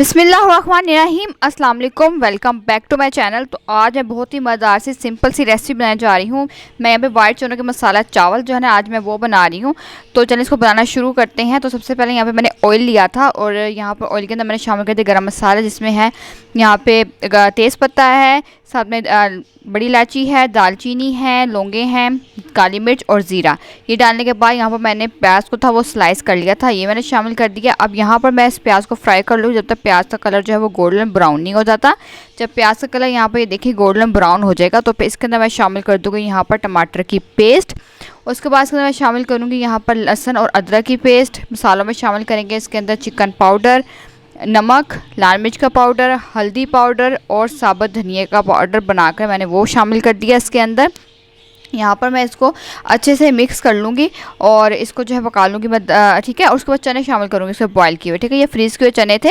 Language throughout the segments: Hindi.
बिस्मिल्लाहिर्रहमानिर्रहीम, अस्सलाम वालेकुम। Welcome back to my channel. तो आज मैं बहुत ही मज़ेदार सी सिंपल सी रेसिपी बनाने जा रही हूँ। मैं यहाँ पे वाइट चनों के मसाला चावल जो है ना, आज मैं वो बना रही हूँ। तो चलिए इसको बनाना शुरू करते हैं। तो सबसे पहले यहाँ पे मैंने ऑयल लिया था और यहाँ पर ऑयल के अंदर मैंने शामिल कर दिया गरम मसाला, जिसमें है यहाँ पे तेज़पत्ता है, साथ में बड़ी इलायची है, दालचीनी है, लौंगे हैं, काली मिर्च और ज़ीरा। ये डालने के बाद यहाँ पर मैंने प्याज को था वो स्लाइस कर लिया था, ये मैंने शामिल कर दिया। अब यहाँ पर मैं इस प्याज को फ्राई कर लूँ जब तक प्याज का कलर जो है वो गोल्डन ब्राउन नहीं हो जाता। जब प्याज का कलर यहाँ पर ये देखिए गोल्डन ब्राउन हो जाएगा तो इसके अंदर मैं शामिल कर दूँगी यहाँ पर टमाटर की पेस्ट। उसके बाद इसके अंदर मैं शामिल करूँगी यहाँ पर लहसुन और अदरक की पेस्ट। मसालों में शामिल करेंगे इसके अंदर चिकन पाउडर, नमक, लाल मिर्च का पाउडर, हल्दी पाउडर और साबुत धनिया का पाउडर बनाकर मैंने वो शामिल कर दिया इसके अंदर। यहाँ पर मैं इसको अच्छे से मिक्स कर लूँगी और इसको जो है पका लूँगी मैं, ठीक है। और उसके बाद चने शामिल करूँगी इसमें बॉयल किए हुए, ठीक है। ये फ्रीज़ किए हुए चने थे,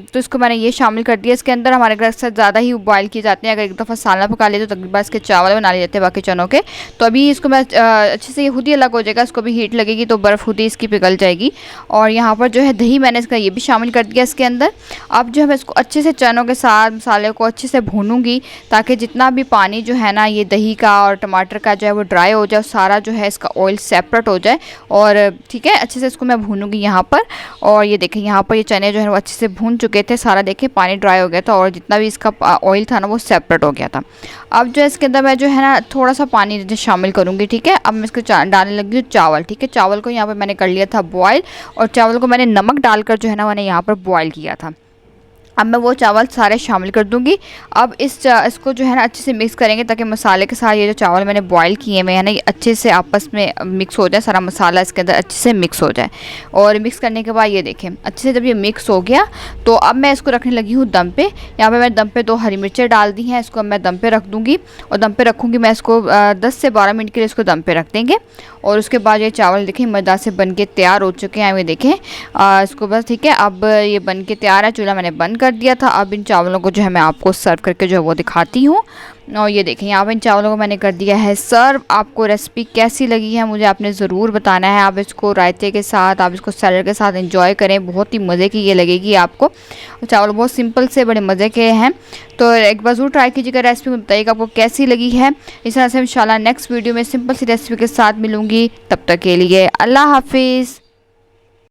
तो इसको मैंने ये शामिल कर दिया इसके अंदर। हमारे घर से ज़्यादा ही बॉयल किए जाते हैं, अगर एक दफ़ा सालना पका लिए तो तकरीबन इसके चावल बना लिए जाते हैं बाकी चनों के। तो अभी इसको मैं अच्छे से, ये खुद ही अलग हो जाएगा, इसको भी हीट लगेगी तो बर्फ़ खुद ही इसकी पिघल जाएगी। और यहाँ पर जो है दही मैंने इसका ये भी शामिल कर दिया इसके अंदर। अब जो है मैं इसको अच्छे से चनों के साथ मसाले को अच्छे से भूनूंगी ताकि जितना भी पानी जो है ना ये दही का और टमाटर का जो है वो ड्राई हो जाए, सारा जो है इसका ऑयल सेपरेट हो जाए। और ठीक है, अच्छे से इसको मैं भूनूंगी यहाँ पर। और ये देखें यहाँ पर ये चने जो है वो अच्छे से भून चुके थे, सारा देखें पानी ड्राई हो गया था और जितना भी इसका ऑयल था ना वो सेपरेट हो गया था। अब जो है इसके अंदर मैं जो है ना थोड़ा सा पानी शामिल करूँगी, ठीक है। अब मैं इसको डालने लगी हूँ चावल, ठीक है। चावल को यहाँ पर मैंने कर लिया था बॉयल और चावल को मैंने नमक डालकर जो है ना मैंने यहाँ पर बॉयल किया था। अब मैं वो चावल सारे शामिल कर दूंगी। अब इसको जो है ना अच्छे से मिक्स करेंगे ताकि मसाले के साथ ये जो चावल मैंने बॉईल किए हुए हैं ना ये अच्छे से आपस में मिक्स हो जाए, सारा मसाला इसके अंदर अच्छे से मिक्स हो जाए। और मिक्स करने के बाद ये देखें अच्छे से जब ये मिक्स हो गया तो अब मैं इसको रखने लगी हूँ दम पे। यहाँ पे मैं दम पे 2 हरी मिर्चें डाल दी हैं, इसको मैं दम पे रख दूँगी। और दम पे रखूँगी मैं इसको 10 से 12 मिनट के लिए इसको दम पे रख देंगे। और उसके बाद ये चावल देखें मज़ेदार से बन के तैयार हो चुके हैं, ये देखें इसको बस, ठीक है। अब ये बन के तैयार है, चूल्हा मैंने बंद कर दिया था। अब इन चावलों को जो है मैं आपको सर्व करके जो है वो दिखाती हूँ। और ये देखें यहाँ पर इन चावलों को मैंने कर दिया है सर्व। आपको रेसिपी कैसी लगी है मुझे आपने ज़रूर बताना है। आप इसको रायते के साथ, आप इसको सैलड के साथ एंजॉय करें, बहुत ही मज़े की ये लगेगी आपको। चावल बहुत सिंपल से बड़े मज़े के हैं, तो एक बार ज़रूर ट्राई कीजिएगा रेसिपी, बताइएगा आपको कैसी लगी है। इस तरह से इंशाल्लाह नेक्स्ट वीडियो में सिंपल सी रेसिपी के साथ मिलूँगी। तब तक के लिए अल्लाह हाफिज़।